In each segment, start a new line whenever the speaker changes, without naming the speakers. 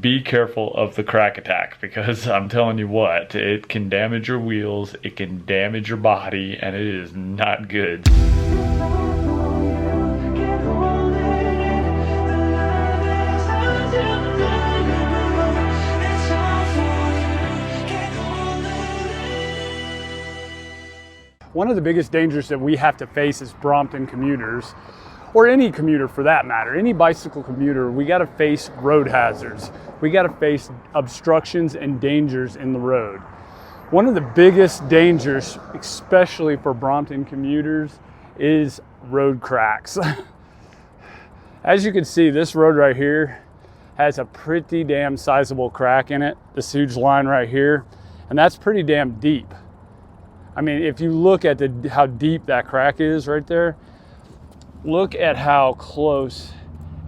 Be careful of the crack attack, because I'm telling you what, it can damage your wheels, it can damage your body, and it is not good.
One of the biggest dangers that we have to face as Brompton commuters, or any commuter for that matter, any bicycle commuter, we got to face road hazards. We got to face obstructions and dangers in the road. One of the biggest dangers, especially for Brompton commuters, is road cracks. As you can see, this road right here has a pretty damn sizable crack in it, this huge line right here, and that's pretty damn deep. I mean, if you look at how deep that crack is right there, look at how close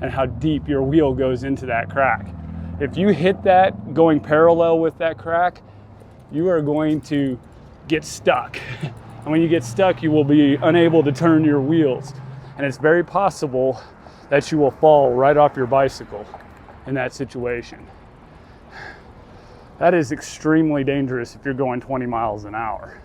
and how deep your wheel goes into that crack. If you hit that going parallel with that crack, you are going to get stuck. And when you get stuck, you will be unable to turn your wheels. And it's very possible that you will fall right off your bicycle in that situation. That is extremely dangerous if you're going 20 miles an hour.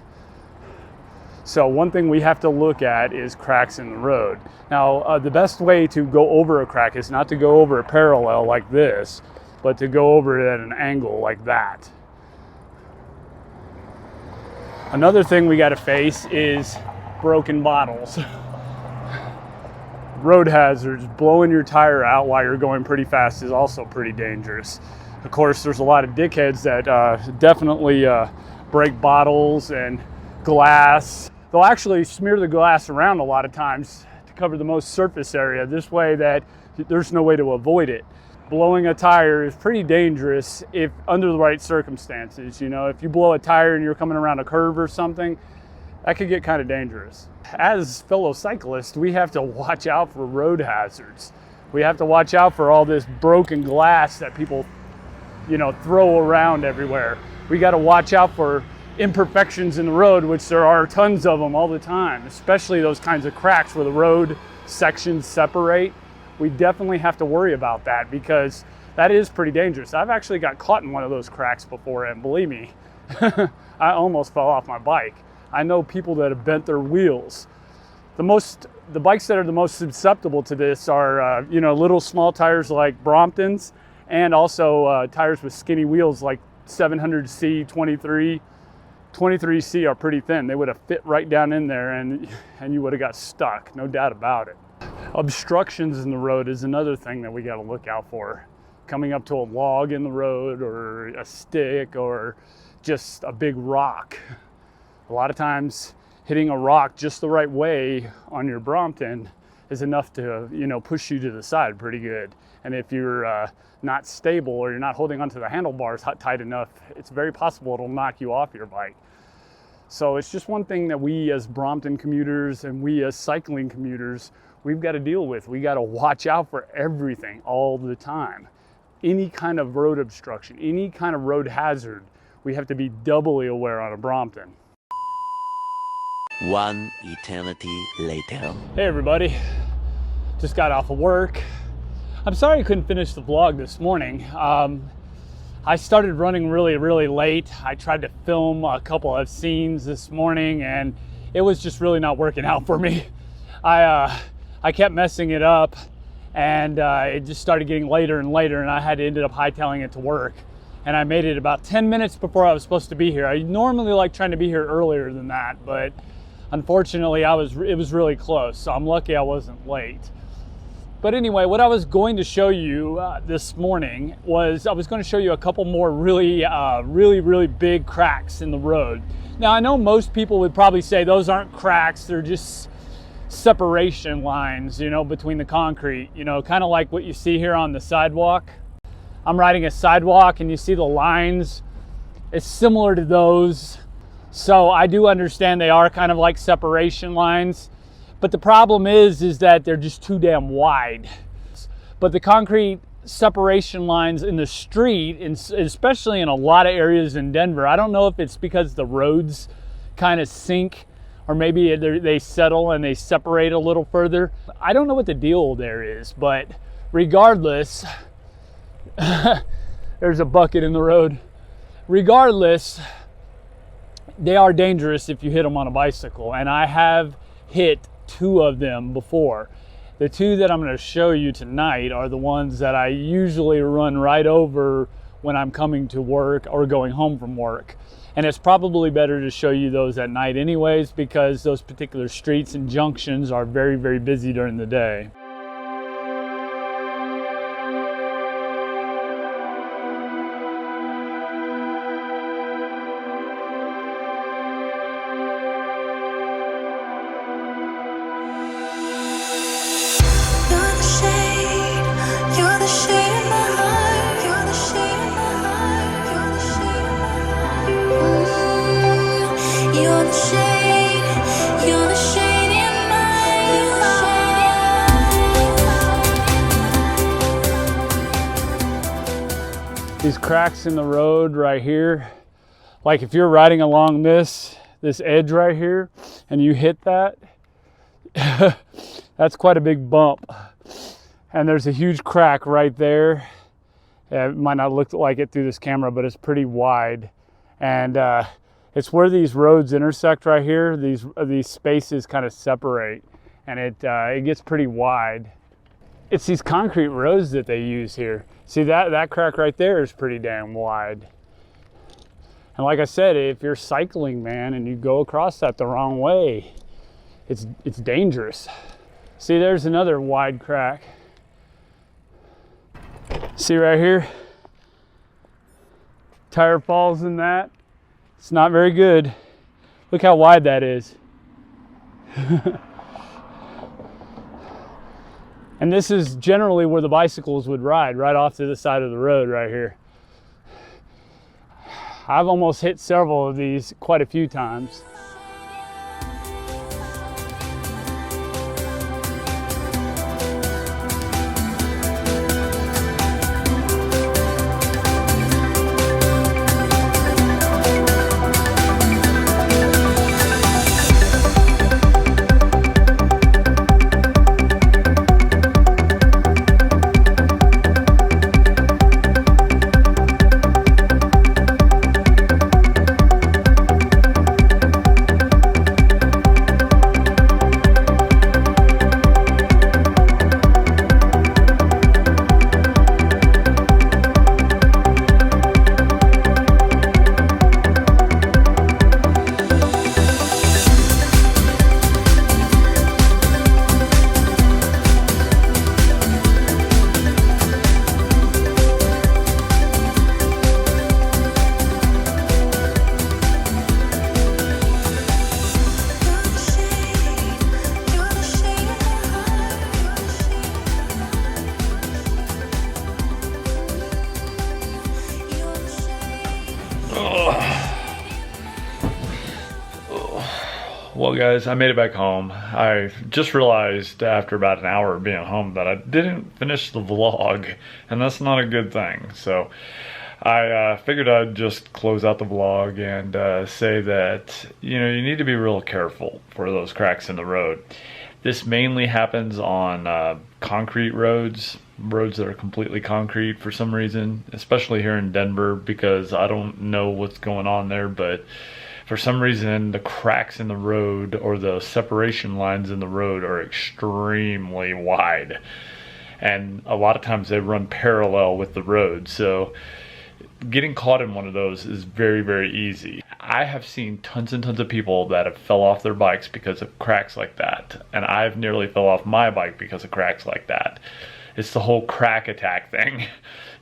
So one thing we have to look at is cracks in the road. Now, the best way to go over a crack is not to go over it parallel like this, but to go over it at an angle like that. Another thing we got to face is broken bottles. Road hazards, blowing your tire out while you're going pretty fast is also pretty dangerous. Of course, there's a lot of dickheads that definitely break bottles and glass. They'll actually smear the glass around a lot of times to cover the most surface area, this way that there's no way to avoid it. Blowing a tire is pretty dangerous if under the right circumstances. You know, if you blow a tire and you're coming around a curve or something, that could get kind of dangerous. As fellow cyclists, we have to watch out for road hazards. We have to watch out for all this broken glass that people, you know, throw around everywhere. We got to watch out for imperfections in the road, which there are tons of them all the time, especially those kinds of cracks where the road sections separate. We definitely have to worry about that, because that is pretty dangerous. I've actually got caught in one of those cracks before, and believe me, I almost fell off my bike. I know people that have bent their wheels. The bikes that are the most susceptible to this are you know, little small tires like Bromptons, and also tires with skinny wheels like 700C 23C are pretty thin. They would have fit right down in there, and you would have got stuck, no doubt about it. Obstructions in the road is another thing that we got to look out for. Coming up to a log in the road, or a stick, or just a big rock. A lot of times hitting a rock just the right way on your Brompton is enough to, you know, push you to the side pretty good. And if you're not stable, or you're not holding onto the handlebars tight enough, it's very possible it'll knock you off your bike. So it's just one thing that we as Brompton commuters and we as cycling commuters, we've got to deal with. We got to watch out for everything all the time. Any kind of road obstruction, any kind of road hazard, we have to be doubly aware on a Brompton.
One eternity later.
Hey everybody, just got off of work. I'm sorry I couldn't finish the vlog this morning. I started running really late. I tried to film a couple of scenes this morning, and it was just really not working out for me. I kept messing it up, and it just started getting later and later, and I had to end up hightailing it to work. And I made it about 10 minutes before I was supposed to be here. I normally like trying to be here earlier than that, but unfortunately it was really close, so I'm lucky I wasn't late. But anyway, what I was going to show you this morning was I was going to show you a couple more really big cracks in the road. Now, I know most people would probably say those aren't cracks, they're just separation lines, you know, between the concrete, you know, kind of like what you see here on the sidewalk. I'm riding a sidewalk and you see the lines. It's similar to those. So I do understand they are kind of like separation lines. But the problem is that they're just too damn wide. But the concrete separation lines in the street, especially in a lot of areas in Denver, I don't know if it's because the roads kind of sink, or maybe they settle and they separate a little further. I don't know what the deal there is, but regardless, there's a bucket in the road. Regardless, they are dangerous if you hit them on a bicycle, and I have hit 2 of them before. The 2 that I'm going to show you tonight are the ones that I usually run right over when I'm coming to work or going home from work. And it's probably better to show you those at night anyways, because those particular streets and junctions are very, very busy during the day. These cracks in the road right here, like if you're riding along this edge right here and you hit that, that's quite a big bump. And there's a huge crack right there. It might not look like it through this camera, but it's pretty wide. And it's where these roads intersect right here. These spaces kind of separate, and it gets pretty wide. It's these concrete roads that they use here. See that crack right there is pretty damn wide. And like I said, if you're cycling, man, and you go across that the wrong way, it's dangerous. See, there's another wide crack. See right here? Tire falls in that. It's not very good. Look how wide that is. And this is generally where the bicycles would ride, right off to the side of the road right here. I've almost hit several of these quite a few times.
Well, guys, I made it back home. I just realized after about an hour of being home that I didn't finish the vlog, and that's not a good thing. So I figured I'd just close out the vlog and say that, you know, you need to be real careful for those cracks in the road. This mainly happens on concrete roads that are completely concrete for some reason, especially here in Denver, because I don't know what's going on there, but for some reason the cracks in the road or the separation lines in the road are extremely wide, and a lot of times they run parallel with the road, so getting caught in one of those is very, very easy. I have seen tons and tons of people that have fell off their bikes because of cracks like that, and I've nearly fell off my bike because of cracks like that. It's the whole crack attack thing.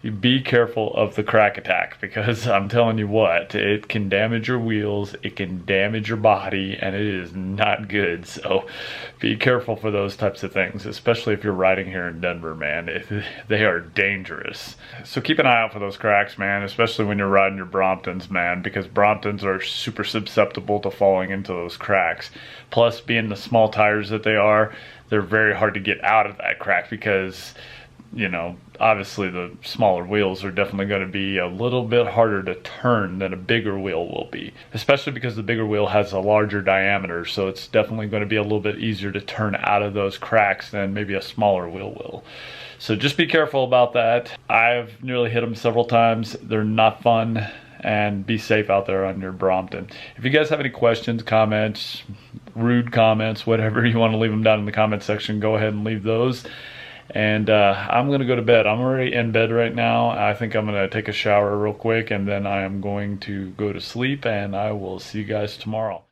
You be careful of the crack attack, because I'm telling you what, it can damage your wheels, it can damage your body, and it is not good. So be careful for those types of things, especially if you're riding here in Denver, man. They are dangerous. So keep an eye out for those cracks, man, especially when you're riding your Bromptons, man, because Bromptons are super susceptible to falling into those cracks. Plus, being the small tires that they are, they're very hard to get out of that crack because, you know, obviously the smaller wheels are definitely going to be a little bit harder to turn than a bigger wheel will be, especially because the bigger wheel has a larger diameter, so it's definitely going to be a little bit easier to turn out of those cracks than maybe a smaller wheel will. So just be careful about that. I've nearly hit them several times. They're not fun, and be safe out there on your Brompton. If you guys have any questions, comments, rude comments, whatever you want to leave them down in the comment section, go ahead and leave those. And I'm gonna go to bed. I'm already in bed right now. I think I'm gonna take a shower real quick, and then I am going to go to sleep, and I will see you guys tomorrow.